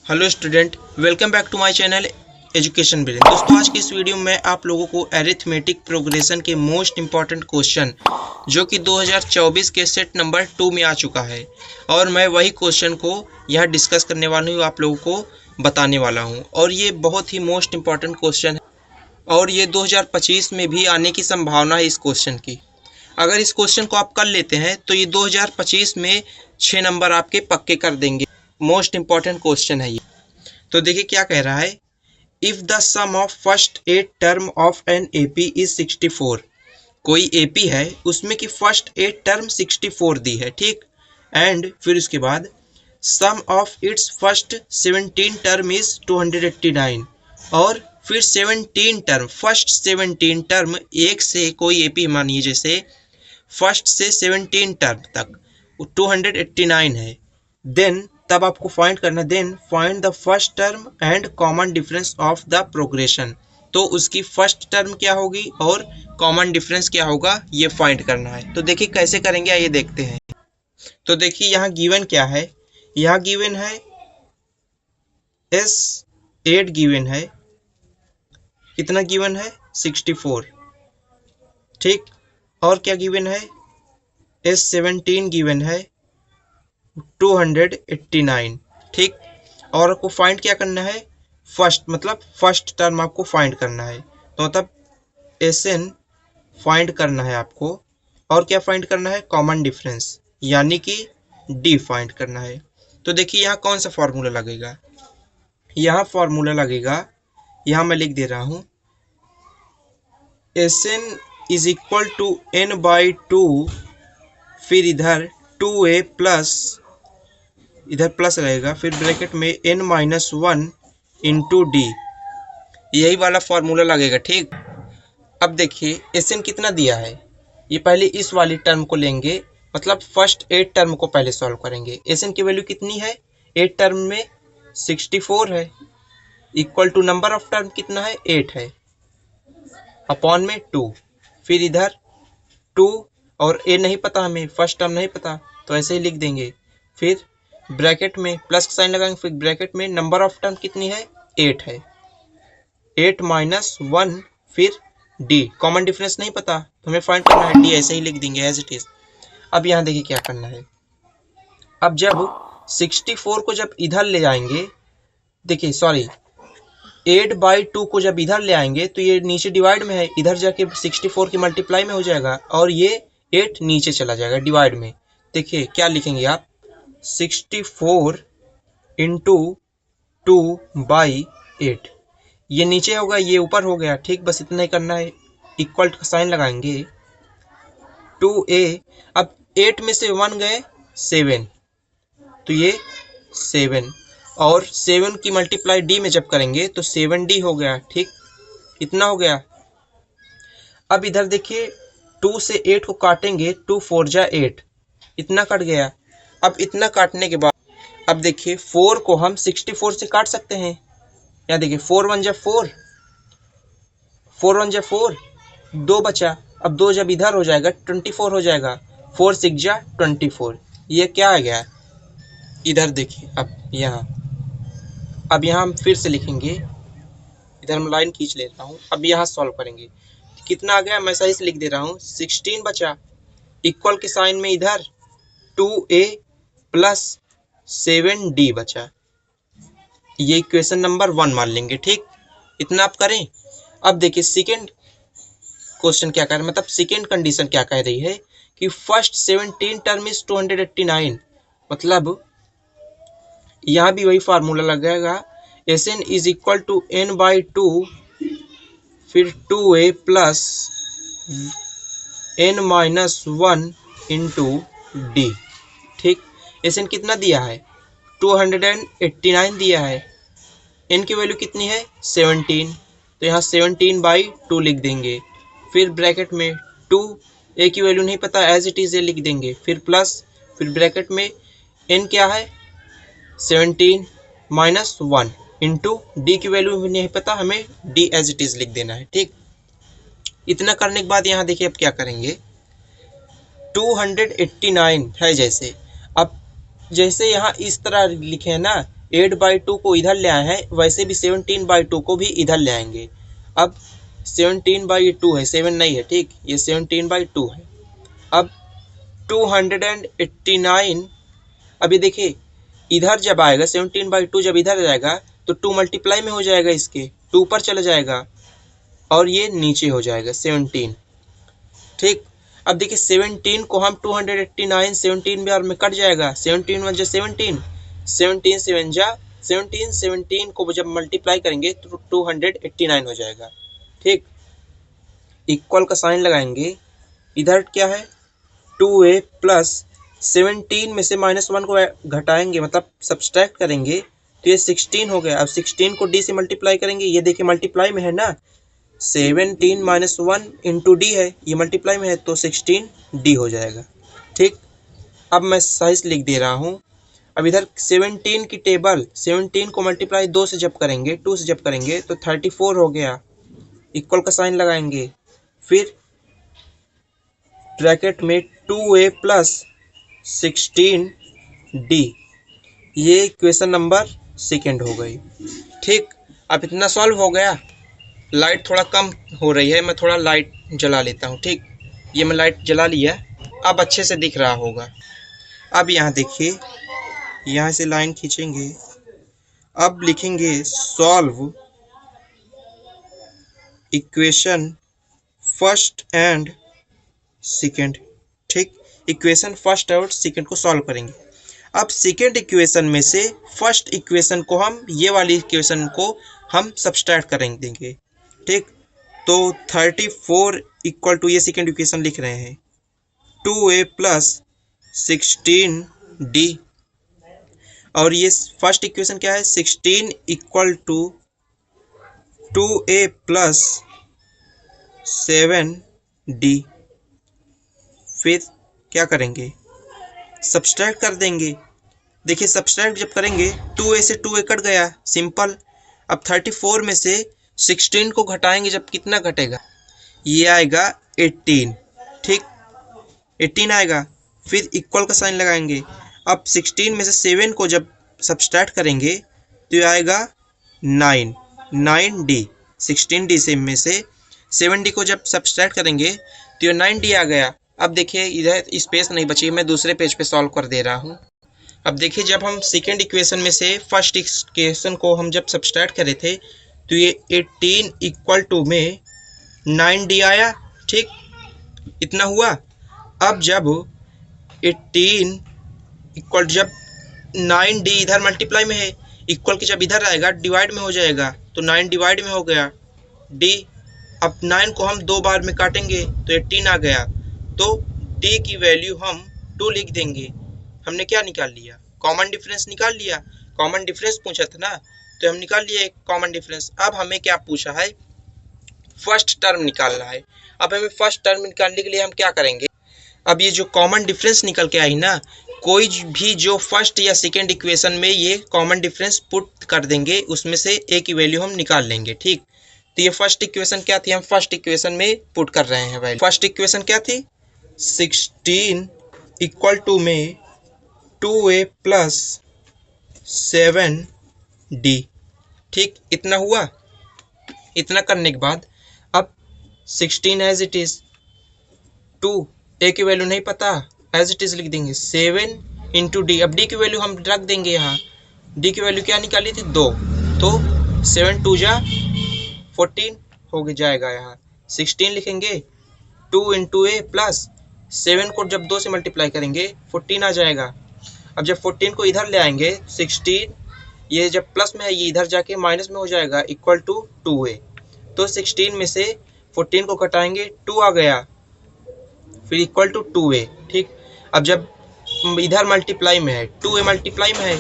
Hello student, welcome back to my channel education brain. दोस्तों, आज की इस वीडियो में आप लोगों को अरिथमेटिक प्रोग्रेशन के मोस्ट इंपॉर्टेंट क्वेश्चन जो कि 2024 के सेट नंबर 2 में आ चुका है और मैं वही क्वेश्चन को यहाँ डिस्कस करने वाला हूँ, आप लोगों को बताने वाला हूँ। और ये बहुत ही मोस्ट इंपॉर्टेंट क्वेश्चन है और ये 2025 में भी आने की संभावना है इस क्वेश्चन की। अगर इस क्वेश्चन को आप कर लेते हैं तो ये 2025 में 6 नंबर आपके पक्के कर देंगे। मोस्ट इंपॉर्टेंट क्वेश्चन है ये। तो देखिए क्या कह रहा है। If the sum of first 8 term of an AP is 64। कोई एपी है उसमें की फर्स्ट 8 टर्म 64 दी है, ठीक। एंड फिर उसके बाद sum of its first 17 term is 289। और फिर 17 टर्म, फर्स्ट 17 टर्म एक से कोई एपी मानिए, जैसे फर्स्ट से 17 टर्म तक 289 है। देन तब आपको फाइंड करना, then find the first term and common difference of the progression. तो उसकी फर्स्ट टर्म क्या होगी और कॉमन डिफरेंस क्या होगा, ये फाइंड करना है। तो देखिए कैसे करेंगे, आइए देखते हैं। तो देखिए यहाँ गिवन क्या है, यहाँ गिवन है S8 गिवन है। कितना गिवन है? 64, ठीक। और क्या गिवन है? S17 गिवन है 289, ठीक। और आपको फाइंड क्या करना है? फर्स्ट, मतलब फर्स्ट टर्म आपको फाइंड करना है। तो मतलब SN फाइंड करना है आपको। और क्या फाइंड करना है? कॉमन डिफरेंस, यानी कि D फाइंड करना है। तो देखिए यहाँ कौन सा फॉर्मूला लगेगा, यहाँ फॉर्मूला लगेगा, यहाँ मैं लिख दे रहा हूँ SN is equal to N/2, फिर इधर 2A प्लस, इधर प्लस रहेगा, फिर ब्रैकेट में N-1 इंटू D। यही वाला फॉर्मूला लगेगा, ठीक। अब देखिए SN कितना दिया है, ये पहले इस वाली टर्म को लेंगे, मतलब फर्स्ट 8 टर्म को पहले सॉल्व करेंगे। SN की वैल्यू कितनी है 8 टर्म में? 64 है। Equal to number of term कितना है? 8 है, अपॉन में 2। फिर इधर 2 और A नहीं पता हमें, फर्स्ट टर्म नहीं पता, तो ऐसे ही लिख देंगे। फिर ब्रैकेट में प्लस का साइन लगाएंगे, फिर ब्रैकेट में नंबर ऑफ टर्म कितनी है? 8 है। 8 माइनस 1, फिर D। कॉमन डिफरेंस नहीं पता तो हमें फाइंड करना है, D ऐसे ही लिख देंगे एज इट इज। अब यहाँ देखिए क्या करना है। अब जब 64 को जब इधर ले जाएंगे, देखिए सॉरी 8/2 को जब इधर ले आएंगे तो ये नीचे डिवाइड में है, इधर जाके 64 की मल्टीप्लाई में हो जाएगा और ये 8 नीचे चला जाएगा डिवाइड में। देखिए क्या लिखेंगे आप, 64 इंटू 2/8। ये नीचे होगा, ये ऊपर हो गया, ठीक। बस इतना ही करना है, इक्वल का साइन लगाएंगे 2A। अब 8 में से 1 गए 7, तो ये 7 और 7 की मल्टीप्लाई D में जब करेंगे तो 7D हो गया, ठीक। इतना हो गया। अब इधर देखिए 2 से 8 को काटेंगे, 2 4 जा 8, इतना कट गया। अब इतना काटने के बाद अब देखिए 4 को हम 64 से काट सकते हैं। यहाँ देखिए 4 1 जा 4, 4 1 जा 4, 2 बचा। अब 2 जब इधर हो जाएगा 24 हो जाएगा, 4 6 जा 24। ये क्या आ गया, इधर देखिए। अब यहाँ हम फिर से लिखेंगे, इधर मैं लाइन खींच लेता हूँ। अब यहाँ सॉल्व करेंगे, कितना आ गया, मैं सही से लिख दे रहा हूँ, 16 बचा। इक्वल के साइन में इधर 2A प्लस 7D बचा। ये इक्वेशन नंबर 1 मान लेंगे, ठीक। इतना आप करें। अब देखिए सेकेंड क्वेश्चन क्या कह रहा है, मतलब सेकेंड कंडीशन क्या कह रही है कि फर्स्ट 17 टर्म इज 289। मतलब यहाँ भी वही फार्मूला लगेगा, SN is equal to N/2, फिर 2A plus N-1 into D, ठीक। SN कितना दिया है? 289 दिया है। N की वैल्यू कितनी है? 17, तो यहाँ 17/2 लिख देंगे। फिर ब्रैकेट में 2A की वैल्यू नहीं पता, एज इट इज लिख देंगे। फिर प्लस, फिर ब्रैकेट में N क्या है? 17 माइनस 1 इंटू D की वैल्यू भी नहीं पता हमें, D एज इट इज लिख देना है, ठीक। इतना करने के बाद यहाँ देखिए अब क्या करेंगे, 289 है जैसे। अब जैसे यहाँ इस तरह लिखे हैं ना, 8/2 को इधर ले आए हैं, वैसे भी 17/2 को भी इधर ले आएंगे। अब 17/2 है, 7 नहीं है, ठीक, ये 17/2 है। अब 289, अभी देखिए इधर जब आएगा 17/2 जब इधर जाएगा तो 2 मल्टीप्लाई में हो जाएगा, इसके 2 ऊपर चला जाएगा और ये नीचे हो जाएगा 17, ठीक। अब देखिए 17 को हम 289 17 बार में कट जाएगा, 17 1 जा 17, 17 7 जा 17, 17 को जब मल्टीप्लाई करेंगे तो 289 हो जाएगा, ठीक। इक्वल का साइन लगाएंगे, इधर क्या है 2a प्लस 17 में से -1 को घटाएंगे, मतलब सब्सट्रैक्ट करेंगे तो ये 16 हो गया। अब 16 को d से मल्टीप्लाई करेंगे, ये देखिए मल्टीप्लाई में है ना, 17 -1 इंटू डी है, ये मल्टीप्लाई में है तो 16d हो जाएगा, ठीक। अब मैं साइज लिख दे रहा हूँ। अब इधर 17 की टेबल 17 को मल्टीप्लाई 2 से जब करेंगे 2 से जब करेंगे तो 34 हो गया। इक्वल का साइन लगाएंगे, फिर ब्रैकेट में 2a प्लस 16d, ये इक्वेशन नंबर सेकेंड हो गई, ठीक। अब इतना सॉल्व हो गया। लाइट थोड़ा कम हो रही है, मैं थोड़ा लाइट जला लेता हूँ, ठीक। ये मैं लाइट जला लिया, अब अच्छे से दिख रहा होगा। अब यहाँ देखिए, यहाँ से लाइन खींचेंगे, अब लिखेंगे solve equation first and second, ठीक। इक्वेशन फर्स्ट और सेकेंड को सॉल्व करेंगे। अब सेकेंड इक्वेशन में से फर्स्ट इक्वेशन को हम, ये वाली इक्वेशन को हम सब्सट्रैक्ट करेंगे, ठीक। तो 34 इक्वल टू, ये सेकेंड इक्वेशन लिख रहे हैं, 2a प्लस 16d, और ये फर्स्ट इक्वेशन क्या है 16 equal to 2a plus 7d। फिर क्या करेंगे, सब्सट्रैक्ट कर देंगे। देखिए सब्सट्रैक्ट जब करेंगे 2a से 2a कट गया, सिंपल। अब 34 में से 16 को घटाएंगे, जब कितना घटेगा, ये आएगा 18, ठीक, 18 आएगा। फिर इक्वल का साइन लगाएंगे। अब 16 में से 7 को जब सब्सट्रैक्ट करेंगे तो ये आएगा 9, 9d। 16d से में से 7d को जब सब्सट्रैक्ट करेंगे तो ये 9d आ गया। अब देखिए इधर स्पेस नहीं बची, मैं दूसरे पेज पे सॉल्व कर दे रहा हूँ। अब देखिए जब हम सेकेंड इक्वेशन में से फर्स्ट इक्वेशन को हम जब सब्सट्रैक्ट करे थे तो ये 18 इक्वल टू में 9d आया, ठीक, इतना हुआ। अब जब 18 इक्वल, जब 9d इधर मल्टीप्लाई में है, इक्वल की जब इधर आएगा डिवाइड में हो जाएगा, तो 9 डिवाइड में हो गया d। अब 9 को हम 2 बार में काटेंगे तो 18 आ गया, तो d की वैल्यू हम 2 लिख देंगे। हमने क्या निकाल लिया, कॉमन डिफरेंस निकाल लिया। कॉमन डिफरेंस पूछा था ना, तो हम निकाल लिए कॉमन डिफरेंस। अब हमें क्या पूछा है, फर्स्ट टर्म निकालना है। अब हमें फर्स्ट टर्म निकालने के लिए हम क्या करेंगे, अब ये जो कॉमन डिफरेंस निकल के आई ना, कोई भी जो फर्स्ट या सेकेंड इक्वेशन में ये कॉमन डिफरेंस पुट कर देंगे, उसमें से ए की वैल्यू हम निकाल लेंगे, ठीक। तो ये फर्स्ट इक्वेशन क्या थी, हम फर्स्ट इक्वेशन में पुट कर रहे हैं वैल्यू। फर्स्ट इक्वेशन क्या थी, 16 इक्वल टू में 2a प्लस 7d, ठीक, इतना हुआ। इतना करने के बाद अब 16 एज इट इज, 2a की वैल्यू नहीं पता, एज इट इज लिख देंगे, 7 इंटू डी। अब d की वैल्यू हम रख देंगे यहाँ, d की वैल्यू क्या निकाली थी 2, तो 7 2 जा 14 हो जाएगा। यहाँ 16 लिखेंगे, 2 इंटू ए प्लस 7 को जब 2 से मल्टीप्लाई करेंगे 14 आ जाएगा। अब जब 14 को इधर ले आएंगे 16, ये जब प्लस में है ये इधर जाके माइनस में हो जाएगा, इक्वल टू 2a। तो 16 में से 14 को घटाएंगे 2 आ गया, फिर इक्वल टू 2a, ठीक। अब जब इधर मल्टीप्लाई में है, 2a मल्टीप्लाई में है,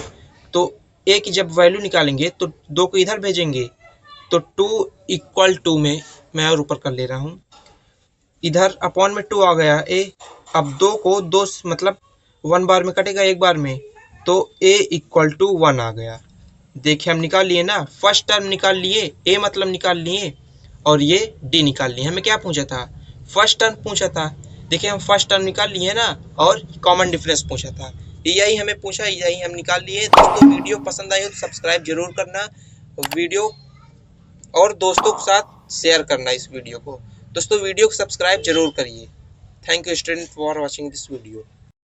तो a की जब वैल्यू निकालेंगे तो 2 को इधर भेजेंगे, तो 2 इक्वल टू में, मैं और ऊपर कर ले रहा हूँ, इधर अपॉन में 2 आ गया a। अब 2 को 2 मतलब 1 बार में कटेगा, 1 बार में, तो a इक्वल टू 1 आ गया। देखिए हम निकाल लिए ना, फर्स्ट टर्म निकाल लिए, a मतलब निकाल लिए, और ये d निकाल लिए। हमें क्या पूछा था, फर्स्ट टर्म पूछा था। देखिए हम फर्स्ट टर्म निकाल लिए ना, और कॉमन डिफरेंस पूछा था। EI हमें पूछा, EI हम निकाल लिए। दोस्तों वीडियो पसंद आई हो तो सब्सक्राइब जरूर करना, वीडियो और दोस्तों के साथ शेयर करना इस वीडियो को। दोस्तों वीडियो को सब्सक्राइब जरूर करिए। Thank you student for watching this video.